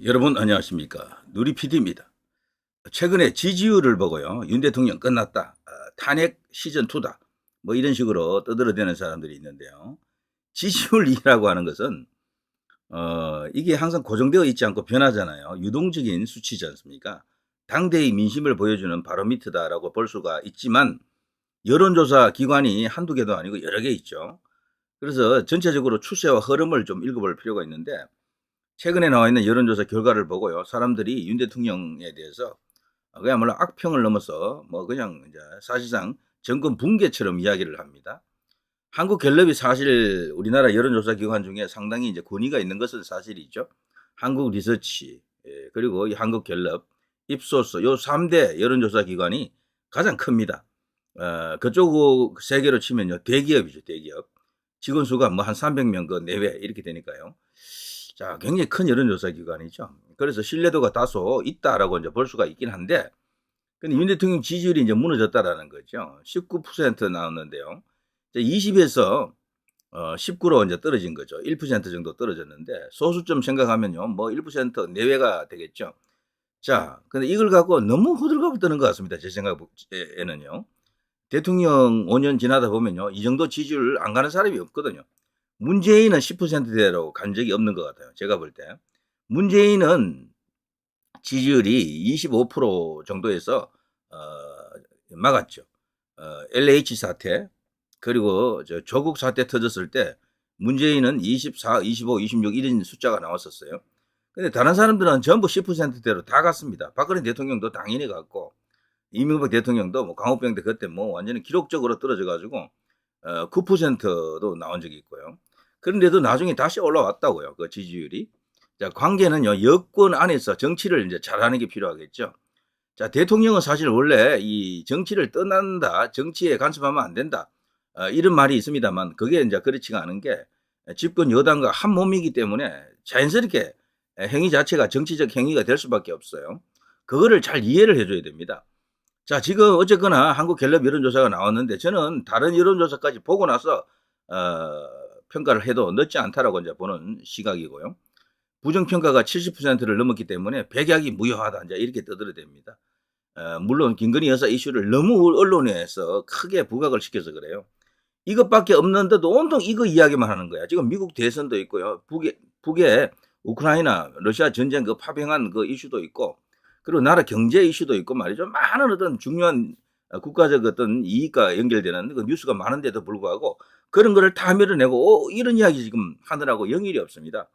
여러분 안녕하십니까. 누리 PD입니다. 최근에 지지율을 보고요. 윤 대통령 끝났다. 탄핵 시즌2다. 뭐 이런 식으로 떠들어대는 사람들이 있는데요. 지지율이라고 하는 것은 이게 항상 고정되어 있지 않고 변하잖아요. 유동적인 수치지 않습니까? 당대의 민심을 보여주는 바로미터다라고 볼 수가 있지만 여론조사 기관이 한두 개도 아니고 여러 개 있죠. 그래서 전체적으로 추세와 흐름을 좀 읽어볼 필요가 있는데 최근에 나와 있는 여론조사 결과를 보고요. 사람들이 윤 대통령에 대해서 그야말로 악평을 넘어서 뭐 그냥 이제 사실상 정권 붕괴처럼 이야기를 합니다. 한국갤럽이 사실 우리나라 여론조사 기관 중에 상당히 이제 권위가 있는 것은 사실이죠. 한국 리서치, 그리고 이 한국갤럽, 입소스 요 3대 여론조사 기관이 가장 큽니다. 그쪽 세계로 치면요. 대기업이죠, 대기업. 직원 수가 뭐 한 300명 그 내외 이렇게 되니까요. 자, 굉장히 큰 여론조사 기관이죠. 그래서 신뢰도가 다소 있다라고 이제 볼 수가 있긴 한데, 근데 윤 대통령 지지율이 이제 무너졌다라는 거죠. 19% 나왔는데요. 20에서 19로 이제 떨어진 거죠. 1% 정도 떨어졌는데, 소수점 생각하면요, 뭐 1% 내외가 되겠죠. 자, 근데 이걸 갖고 너무 호들갑을 떠는 것 같습니다. 제 생각에는요. 대통령 5년 지나다 보면요, 이 정도 지지율 안 가는 사람이 없거든요. 문재인은 10%대로 간 적이 없는 것 같아요. 제가 볼 때. 문재인은 지지율이 25% 정도에서 막았죠. LH 사태 그리고 조국 사태 터졌을 때 문재인은 24, 25, 26 이런 숫자가 나왔었어요. 근데 다른 사람들은 전부 10%대로 다 갔습니다. 박근혜 대통령도 당연히 갔고 이명박 대통령도 뭐 광우병 때 그때 뭐 완전히 기록적으로 떨어져 가지고 9%도 나온 적이 있고요. 그런데도 나중에 다시 올라왔다고요. 그 지지율이. 자, 관계는요. 여권 안에서 정치를 이제 잘하는 게 필요하겠죠. 자, 대통령은 사실 원래 이 정치를 떠난다, 정치에 간섭하면 안 된다. 이런 말이 있습니다만 그게 이제 그렇지가 않은 게 집권 여당과 한 몸이기 때문에 자연스럽게 행위 자체가 정치적 행위가 될 수밖에 없어요. 그거를 잘 이해를 해줘야 됩니다. 자, 지금 어쨌거나 한국갤럽 여론조사가 나왔는데 저는 다른 여론조사까지 보고 나서 평가를 해도 늦지 않다라고 이제 보는 시각이고요. 부정평가가 70%를 넘었기 때문에 백약이 무효하다 이제 이렇게 떠들어댑니다. 물론 김건희 여사 이슈를 너무 언론에서 크게 부각을 시켜서 그래요. 이것밖에 없는데도 온통 이거 이야기만 하는 거야. 지금 미국 대선도 있고요. 북에 우크라이나 러시아 전쟁 그 파병한 그 이슈도 있고 그리고 나라 경제 이슈도 있고 말이죠. 많은 어떤 중요한 국가적 어떤 이익과 연결되는 그 뉴스가 많은데도 불구하고 그런 거를 다 밀어내고 이런 이야기 지금 하느라고 영일이 없습니다.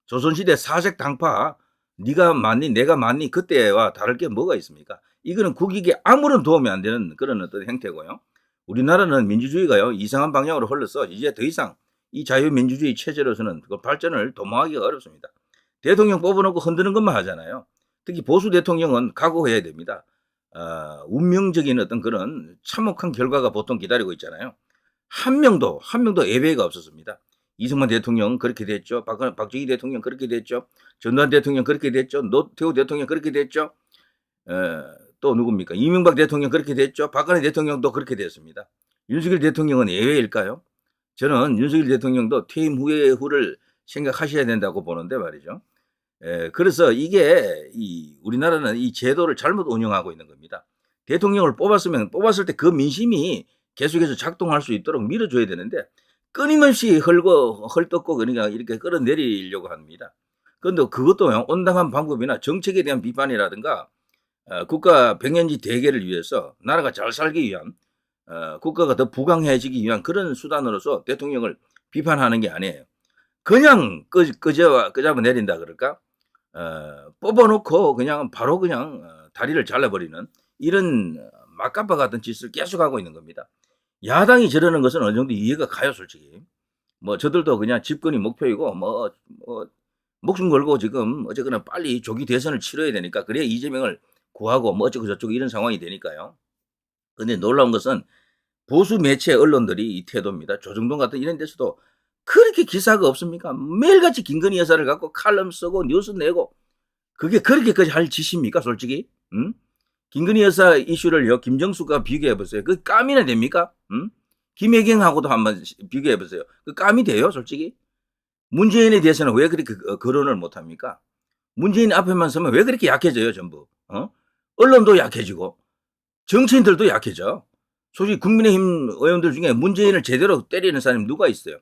조선시대 사색 당파 네가 맞니 내가 맞니 그때와 다를 게 뭐가 있습니까? 이거는 국익에 아무런 도움이 안 되는 그런 어떤 행태고요. 우리나라는 민주주의가요 이상한 방향으로 흘러서 이제 더 이상 이 자유민주주의 체제로서는 그 발전을 도모하기가 어렵습니다. 대통령 뽑아놓고 흔드는 것만 하잖아요. 특히 보수 대통령은 각오해야 됩니다. 운명적인 어떤 그런 참혹한 결과가 보통 기다리고 있잖아요. 한 명도 예외가 없었습니다. 이승만 대통령 그렇게 됐죠. 박정희 대통령 그렇게 됐죠. 전두환 대통령 그렇게 됐죠. 노태우 대통령 그렇게 됐죠. 또 누굽니까? 이명박 대통령 그렇게 됐죠. 박근혜 대통령도 그렇게 됐습니다. 윤석열 대통령은 예외일까요? 저는 윤석열 대통령도 퇴임 후를 생각하셔야 된다고 보는데 말이죠. 그래서 이게 우리나라는 이 제도를 잘못 운영하고 있는 겁니다. 대통령을 뽑았을 때 그 민심이 계속해서 작동할 수 있도록 밀어줘야 되는데 끊임없이 헐떡고 그러니까 이렇게 끌어내리려고 합니다. 그런데 그것도 온당한 방법이나 정책에 대한 비판이라든가 국가 백년지 대계를 위해서 나라가 잘 살기 위한 국가가 더 부강해지기 위한 그런 수단으로서 대통령을 비판하는 게 아니에요. 그냥 끄잡아 내린다 그럴까? 뽑아놓고 그냥 바로 그냥 다리를 잘라버리는 이런 막간바 같은 짓을 계속하고 있는 겁니다. 야당이 저러는 것은 어느 정도 이해가 가요, 솔직히. 뭐 저들도 그냥 집권이 목표이고 뭐 목숨 걸고 지금 어쨌거나 빨리 조기 대선을 치러야 되니까 그래야 이재명을 구하고 뭐 어쩌고 저쩌고 이런 상황이 되니까요. 근데 놀라운 것은 보수 매체 언론들이 이 태도입니다. 조정동 같은 이런 데서도 그렇게 기사가 없습니까? 매일같이 김건희 여사를 갖고 칼럼 쓰고 뉴스 내고 그게 그렇게까지 할 짓입니까, 솔직히? 응? 김건희 여사 이슈를요, 김정숙과 비교해보세요. 그 깜이나 됩니까? 응? 김혜경하고도 한번 비교해보세요. 그 깜이 돼요, 솔직히? 문재인에 대해서는 왜 그렇게 거론을 못합니까? 문재인 앞에만 서면 왜 그렇게 약해져요, 전부? 언론도 약해지고 정치인들도 약해져. 솔직히 국민의힘 의원들 중에 문재인을 제대로 때리는 사람이 누가 있어요?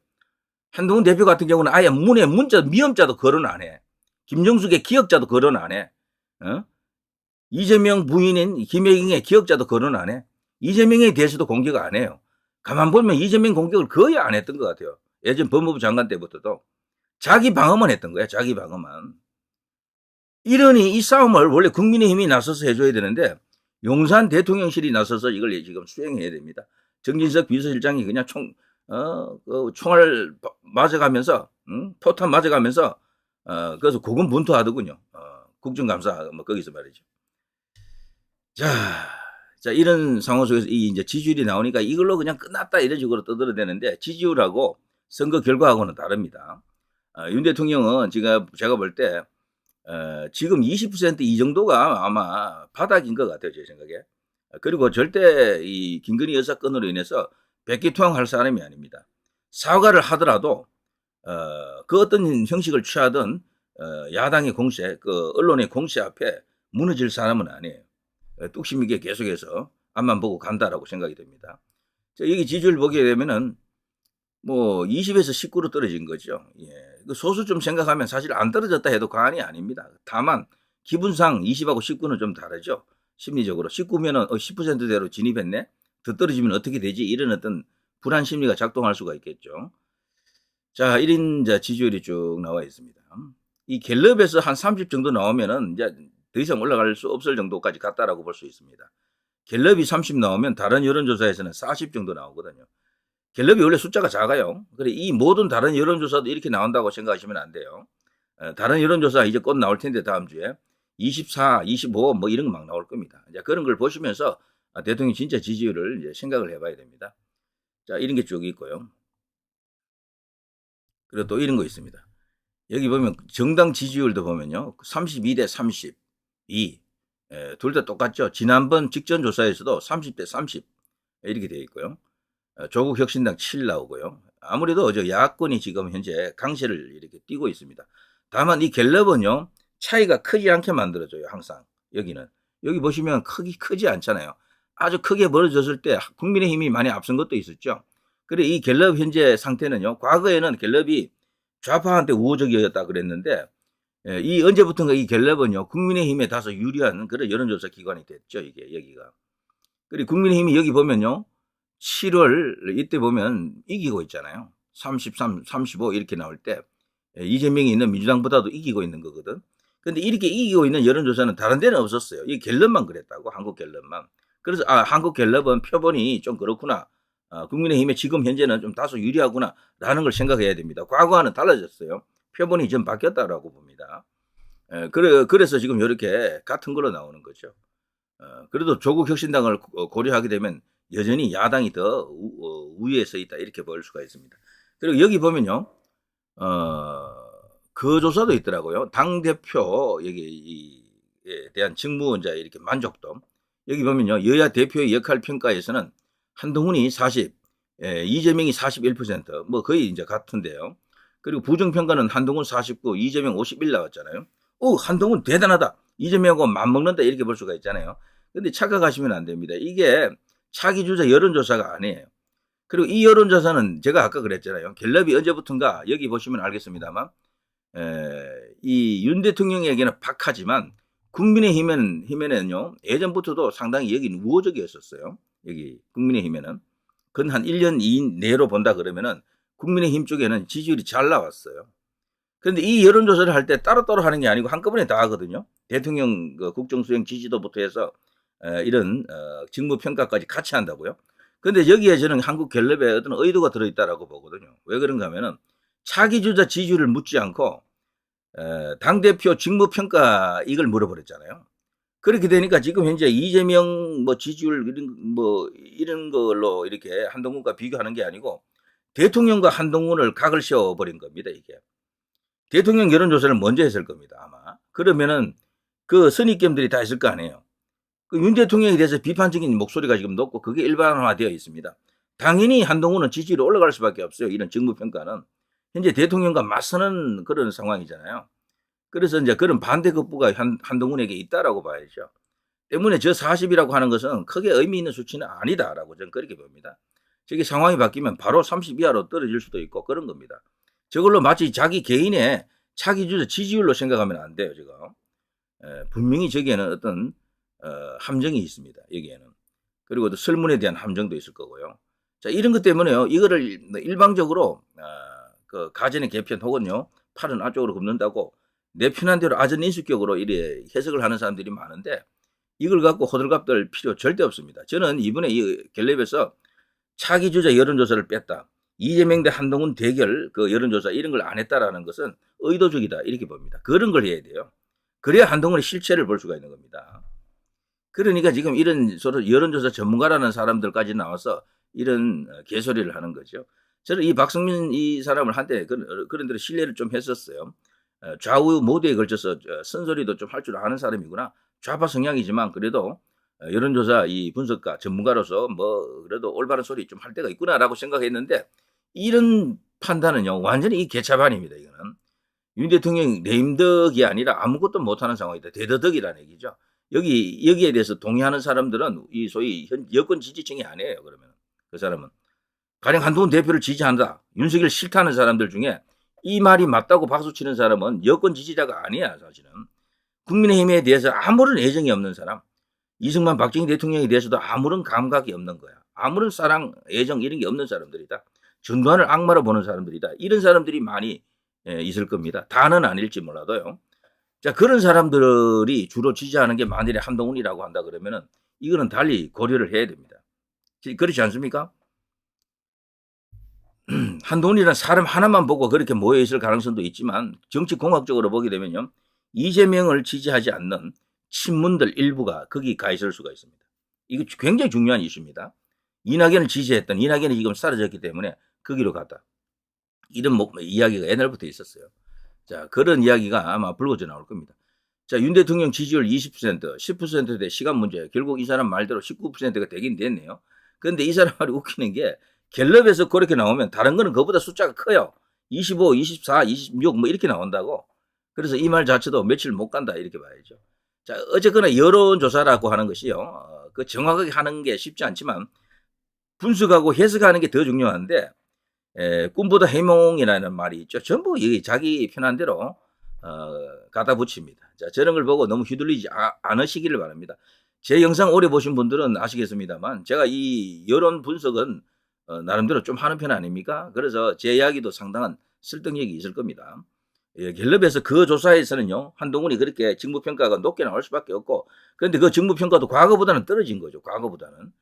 한동훈 대표 같은 경우는 아예 문에 문자 미음자도 거론 안 해. 김정숙의 기억자도 거론 안 해. 이재명 부인인 김혜경의 기억자도 거론 안 해. 이재명에 대해서도 공격 안 해요. 가만 보면 이재명 공격을 거의 안 했던 것 같아요. 예전 법무부 장관 때부터도. 자기 방어만 했던 거야. 자기 방어만. 이러니 이 싸움을 원래 국민의힘이 나서서 해줘야 되는데 용산 대통령실이 나서서 이걸 지금 수행해야 됩니다. 정진석 비서실장이 그냥 총알 맞아가면서 포탄 맞아가면서 그래서 고군분투하더군요. 국정감사 뭐 거기서 말이죠. 자 이런 상황 속에서 이 이제 지지율이 나오니까 이걸로 그냥 끝났다 이런 식으로 떠들어대는데 지지율하고 선거 결과하고는 다릅니다. 윤 대통령은 제가 볼 때 지금 20% 정도가 아마 바닥인 것 같아요, 제 생각에. 그리고 절대 이 김건희 여사 건으로 인해서 백기투항할 사람이 아닙니다. 사과를 하더라도 그 어떤 형식을 취하든 야당의 공세, 그 언론의 공세 앞에 무너질 사람은 아니에요. 뚝심 있게 계속해서 앞만 보고 간다라고 생각이 됩니다. 여기 지지율 보게 되면은 뭐 20에서 19로 떨어진 거죠. 예. 소수 좀 생각하면 사실 안 떨어졌다 해도 과언이 아닙니다. 다만 기분상 20하고 19는 좀 다르죠. 심리적으로 19면은 10%대로 진입했네. 더 떨어지면 어떻게 되지? 이런 어떤 불안 심리가 작동할 수가 있겠죠. 자, 1인 지지율이 쭉 나와 있습니다. 이 갤럽에서 한 30 정도 나오면은 이제 더 이상 올라갈 수 없을 정도까지 갔다라고 볼 수 있습니다. 갤럽이 30 나오면 다른 여론조사에서는 40 정도 나오거든요. 갤럽이 원래 숫자가 작아요. 그래 이 모든 다른 여론조사도 이렇게 나온다고 생각하시면 안 돼요. 다른 여론조사 이제 곧 나올 텐데 다음 주에 24, 25 뭐 이런 거 막 나올 겁니다. 이제 그런 걸 보시면서 대통령 진짜 지지율을 이제 생각을 해봐야 됩니다. 자 이런 게 쭉 있고요. 그리고 또 이런 거 있습니다. 여기 보면 정당 지지율도 보면요. 32대 32. 둘 다 똑같죠. 지난번 직전 조사에서도 30대 30 이렇게 되어 있고요. 조국 혁신당 7 나오고요. 아무래도 야권이 지금 현재 강세를 이렇게 띄고 있습니다. 다만 이 갤럽은요. 차이가 크지 않게 만들어져요. 항상 여기는. 여기 보시면 크지 않잖아요. 아주 크게 벌어졌을 때 국민의힘이 많이 앞선 것도 있었죠. 그래 이 갤럽 현재 상태는요. 과거에는 갤럽이 좌파한테 우호적이었다 그랬는데 이 언제부턴가 이 갤럽은요. 국민의힘에 다소 유리한 그런 여론조사 기관이 됐죠. 이게 여기가. 그리고 국민의힘이 여기 보면요. 7월 이때 보면 이기고 있잖아요. 33, 35 이렇게 나올 때 이재명이 있는 민주당보다도 이기고 있는 거거든. 근데 이렇게 이기고 있는 여론조사는 다른 데는 없었어요. 이 갤럽만 그랬다고. 한국 갤럽만. 그래서 한국 갤럽은 표본이 좀 그렇구나. 국민의힘에 지금 현재는 좀 다소 유리하구나 라는 걸 생각해야 됩니다. 과거와는 달라졌어요. 표본이 좀 바뀌었다라고 봅니다. 그래서 지금 이렇게 같은 걸로 나오는 거죠. 그래도 조국 혁신당을 고려하게 되면 여전히 야당이 더 우위에 서 있다 이렇게 볼 수가 있습니다. 그리고 여기 보면요. 그 조사도 있더라고요. 당대표 여기에 대한 직무원자 이렇게 만족도. 여기 보면요. 여야 대표의 역할 평가에서는 한동훈이 40, 이재명이 41%, 뭐 거의 이제 같은데요. 그리고 부정평가는 한동훈 49, 이재명 51 나왔잖아요. 한동훈 대단하다. 이재명하고 맞먹는다 이렇게 볼 수가 있잖아요. 근데 착각하시면 안 됩니다. 이게 차기주자 여론조사가 아니에요. 그리고 이 여론조사는 제가 아까 그랬잖아요. 갤럽이 언제부턴가 여기 보시면 알겠습니다만 이 윤 대통령에게는 박하지만 국민의힘에는요. 예전부터도 상당히 여기는 우호적이었었어요. 여기 국민의힘에는. 근 한 1년 이내로 본다 그러면은 국민의힘 쪽에는 지지율이 잘 나왔어요. 그런데 이 여론조사를 할 때 따로따로 하는 게 아니고 한꺼번에 다 하거든요. 대통령 국정수행 지지도부터 해서 이런 직무평가까지 같이 한다고요. 그런데 여기에 저는 한국 갤럽에 어떤 의도가 들어있다라고 보거든요. 왜 그런가 하면은 차기주자 지지율을 묻지 않고 당대표 직무평가 이걸 물어버렸잖아요. 그렇게 되니까 지금 현재 이재명 뭐 지지율 이런 걸로 이렇게 한동훈과 비교하는 게 아니고 대통령과 한동훈을 각을 세워버린 겁니다. 이게. 대통령 여론조사를 먼저 했을 겁니다. 아마. 그러면은 그 선입견들이 다 있을 거 아니에요. 그 윤 대통령에 대해서 비판적인 목소리가 지금 높고 그게 일반화되어 있습니다. 당연히 한동훈은 지지율이 올라갈 수밖에 없어요. 이런 직무평가는. 현재 대통령과 맞서는 그런 상황이잖아요. 그래서 이제 그런 반대급부가 한동훈에게 있다라고 봐야죠. 때문에 저 40이라고 하는 것은 크게 의미 있는 수치는 아니다라고 저는 그렇게 봅니다. 저게 상황이 바뀌면 바로 30 이하로 떨어질 수도 있고 그런 겁니다. 저걸로 마치 자기 개인의 차기 주자 지지율로 생각하면 안 돼요, 지금. 분명히 저기에는 어떤 함정이 있습니다, 여기에는. 그리고 또 설문에 대한 함정도 있을 거고요. 자, 이런 것 때문에요, 이거를 일방적으로 그 가전의 개편 혹은요, 팔은 안쪽으로 굽는다고 내 편한 대로 아전 인수격으로 이래 해석을 하는 사람들이 많은데 이걸 갖고 호들갑 떨 필요 절대 없습니다. 저는 이번에 이 갤럽에서 차기 주자 여론조사를 뺐다. 이재명 대 한동훈 대결 그 여론조사 이런 걸 안 했다라는 것은 의도적이다 이렇게 봅니다. 그런 걸 해야 돼요. 그래야 한동훈의 실체를 볼 수가 있는 겁니다. 그러니까 지금 이런 서로 여론조사 전문가라는 사람들까지 나와서 이런 개소리를 하는 거죠. 저는 이 박성민 이 사람을 한때 그런 대로 신뢰를 좀 했었어요. 좌우 모두에 걸쳐서 쓴소리도 좀 할 줄 아는 사람이구나. 좌파 성향이지만 그래도 여론조사 이 분석가 전문가로서 뭐 그래도 올바른 소리 좀 할 때가 있구나라고 생각했는데 이런 판단은요 완전히 이 개차반입니다. 이거는 윤 대통령이 레임덕이 아니라 아무것도 못하는 상황이다. 대더덕이라는 얘기죠. 여기에 대해서 동의하는 사람들은 이 소위 여권 지지층이 아니에요. 그러면 그 사람은 가령 한동훈 대표를 지지한다. 윤석열 싫다는 사람들 중에 이 말이 맞다고 박수치는 사람은 여권 지지자가 아니야. 사실은 국민의힘에 대해서 아무런 애정이 없는 사람, 이승만 박정희 대통령에 대해서도 아무런 감각이 없는 거야. 아무런 사랑, 애정 이런 게 없는 사람들이다. 전두환을 악마로 보는 사람들이다. 이런 사람들이 많이 있을 겁니다. 다는 아닐지 몰라도요. 자, 그런 사람들이 주로 지지하는 게 만일에 한동훈이라고 한다 그러면은 이거는 달리 고려를 해야 됩니다. 그렇지 않습니까? 한동훈이라는 사람 하나만 보고 그렇게 모여 있을 가능성도 있지만 정치공학적으로 보게 되면요. 이재명을 지지하지 않는 친문들 일부가 거기 가 있을 수가 있습니다. 이거 굉장히 중요한 이슈입니다. 이낙연을 지지했던 이낙연이 지금 사라졌기 때문에 거기로 갔다. 이런 이야기가 옛날부터 있었어요. 자, 그런 이야기가 아마 불거져 나올 겁니다. 자, 윤 대통령 지지율 20%, 10%대 시간 문제. 결국 이 사람 말대로 19%가 되긴 됐네요. 그런데 이 사람 말이 웃기는 게 갤럽에서 그렇게 나오면 다른 거는 그보다 숫자가 커요. 25, 24, 26 뭐 이렇게 나온다고. 그래서 이 말 자체도 며칠 못 간다 이렇게 봐야죠. 자, 어쨌거나 여론조사라고 하는 것이요. 그 정확하게 하는 게 쉽지 않지만 분석하고 해석하는 게 더 중요한데 꿈보다 해몽이라는 말이 있죠. 전부 자기 편한 대로 갖다 붙입니다. 자, 저런 걸 보고 너무 휘둘리지 않으시기를 바랍니다. 제 영상 오래 보신 분들은 아시겠습니다만 제가 이 여론 분석은 나름대로 좀 하는 편 아닙니까? 그래서 제 이야기도 상당한 설득력이 있을 겁니다. 갤럽에서 그 조사에서는요, 한동훈이 그렇게 직무평가가 높게 나올 수밖에 없고, 그런데 그 직무평가도 과거보다는 떨어진 거죠, 과거보다는.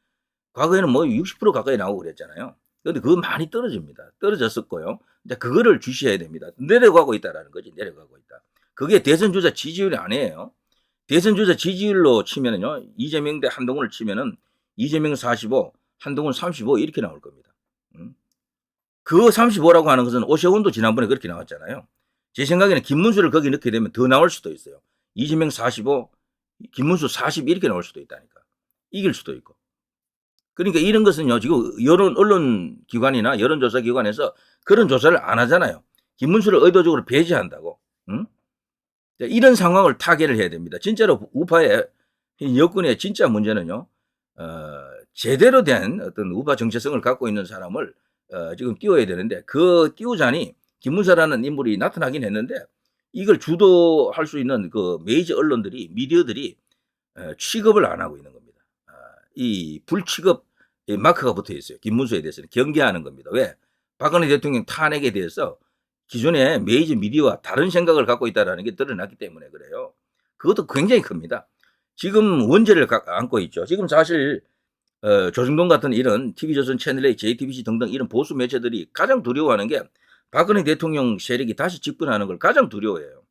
과거에는 뭐 60% 가까이 나오고 그랬잖아요. 그런데 그거 많이 떨어집니다. 떨어졌었고요. 이제 그거를 주시해야 됩니다. 내려가고 있다라는 거지, 내려가고 있다. 그게 대선 주자 지지율이 아니에요. 대선 주자 지지율로 치면은요, 이재명 대 한동훈을 치면은 이재명 45, 한동훈 35 이렇게 나올 겁니다. 그 35라고 하는 것은 오세훈도 지난번에 그렇게 나왔잖아요. 제 생각에는 김문수를 거기 넣게 되면 더 나올 수도 있어요. 이재명 45, 김문수 40 이렇게 나올 수도 있다니까. 이길 수도 있고. 그러니까 이런 것은요, 지금 언론 기관이나 여론조사 기관에서 그런 조사를 안 하잖아요. 김문수를 의도적으로 배제한다고. 응? 이런 상황을 타개를 해야 됩니다. 진짜로 우파의 여권의 진짜 문제는요, 제대로 된 어떤 우파 정체성을 갖고 있는 사람을 지금 띄워야 되는데 그 띄우자니 김문수라는 인물이 나타나긴 했는데 이걸 주도할 수 있는 그 메이저 언론들이 미디어들이 취급을 안 하고 있는 겁니다. 이 불취급 마크가 붙어 있어요. 김문수에 대해서는 경계하는 겁니다. 왜? 박근혜 대통령 탄핵에 대해서 기존의 메이저 미디어와 다른 생각을 갖고 있다는 게 드러났기 때문에 그래요. 그것도 굉장히 큽니다. 지금 원죄를 안고 있죠. 지금 사실 조중동 같은 이런 TV조선 채널A, JTBC 등등 이런 보수 매체들이 가장 두려워하는 게 박근혜 대통령 세력이 다시 집권하는 걸 가장 두려워해요.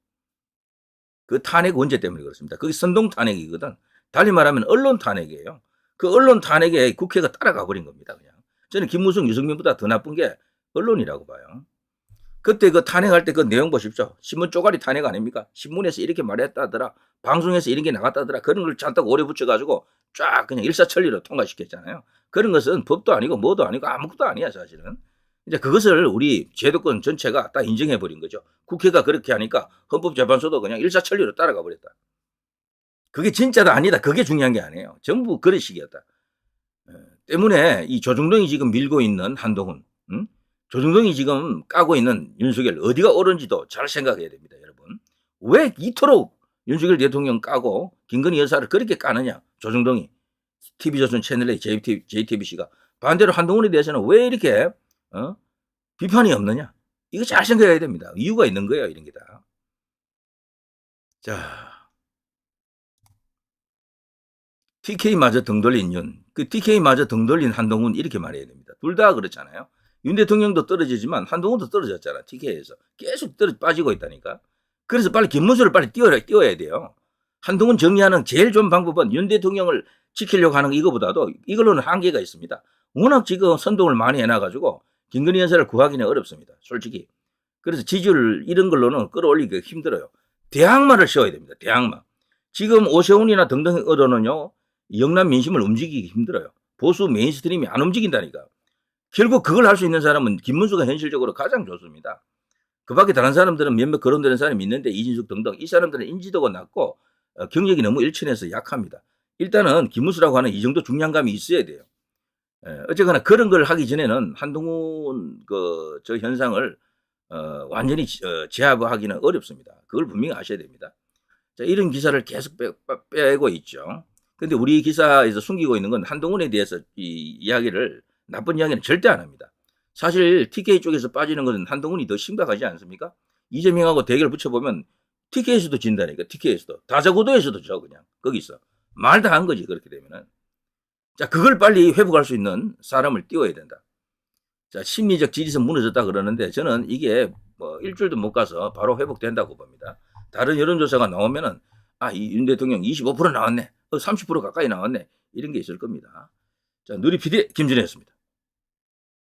그 탄핵 원죄 때문에 그렇습니다. 그게 선동 탄핵이거든. 달리 말하면 언론 탄핵이에요. 그 언론 탄핵에 국회가 따라가 버린 겁니다. 그냥. 저는 김무성, 유승민보다 더 나쁜 게 언론이라고 봐요. 그때 그 탄핵할 때 그 내용 보십시오. 신문 쪼가리 탄핵 아닙니까? 신문에서 이렇게 말했다더라. 방송에서 이런 게 나갔다더라. 그런 걸 잔뜩 오래 붙여가지고 쫙 그냥 일사천리로 통과시켰잖아요. 그런 것은 법도 아니고 뭐도 아니고 아무것도 아니야 사실은. 이제 그것을 우리 제도권 전체가 딱 인정해 버린 거죠. 국회가 그렇게 하니까 헌법재판소도 그냥 일사천리로 따라가 버렸다. 그게 진짜다 아니다. 그게 중요한 게 아니에요. 전부 그런 식이었다. 때문에 이 조중동이 지금 밀고 있는 한동훈, 조중동이 지금 까고 있는 윤석열 어디가 옳은지도 잘 생각해야 됩니다, 여러분. 왜 이토록 윤석열 대통령 까고 김건희 여사를 그렇게 까느냐, 조중동이. TV조선 채널의 JTBC가. 반대로 한동훈에 대해서는 왜 이렇게 비판이 없느냐. 이거 잘 생각해야 됩니다. 이유가 있는 거예요, 이런 게 다. 자, TK마저 등 돌린 윤, 그 TK마저 등 돌린 한동훈 이렇게 말해야 됩니다. 둘 다 그렇잖아요. 윤 대통령도 떨어지지만 한동훈도 떨어졌잖아. TK에서. 계속 빠지고 있다니까. 그래서 빨리 김문수를 빨리 띄워야 돼요. 한동훈 정리하는 제일 좋은 방법은 윤 대통령을 지키려고 하는 이거보다도 이걸로는 한계가 있습니다. 워낙 지금 선동을 많이 해놔가지고 김건희 여사를 구하기는 어렵습니다. 솔직히. 그래서 지지율 이런 걸로는 끌어올리기가 힘들어요. 대항마를 씌워야 됩니다. 대항마. 지금 오세훈이나 등등 얻어는요. 영남 민심을 움직이기 힘들어요. 보수 메인스트림이 안 움직인다니까. 결국 그걸 할 수 있는 사람은 김문수가 현실적으로 가장 좋습니다. 그 밖에 다른 사람들은 몇몇 거론되는 사람이 있는데 이진숙 등등 이 사람들은 인지도가 낮고 경력이 너무 일천해서 약합니다. 일단은 김문수라고 하는 이 정도 중량감이 있어야 돼요. 어쨌거나 그런 걸 하기 전에는 한동훈 저 현상을 완전히 제압하기는 어렵습니다. 그걸 분명히 아셔야 됩니다. 자, 이런 기사를 계속 빼고 있죠. 근데 우리 기사에서 숨기고 있는 건 한동훈에 대해서 이 이야기를 나쁜 이야기는 절대 안 합니다. 사실 TK 쪽에서 빠지는 것은 한동훈이 더 심각하지 않습니까? 이재명하고 대결 붙여보면 TK에서도 진다니까. TK에서도. 다자구도에서도 져 그냥. 거기서. 말 다 한 거지 그렇게 되면은. 자, 그걸 빨리 회복할 수 있는 사람을 띄워야 된다. 자, 심리적 지지선 무너졌다 그러는데 저는 이게 뭐 일주일도 못 가서 바로 회복된다고 봅니다. 다른 여론조사가 나오면은 이 윤 대통령 25% 나왔네. 30% 가까이 나왔네. 이런 게 있을 겁니다. 자, 누리 PD 김준혜였습니다.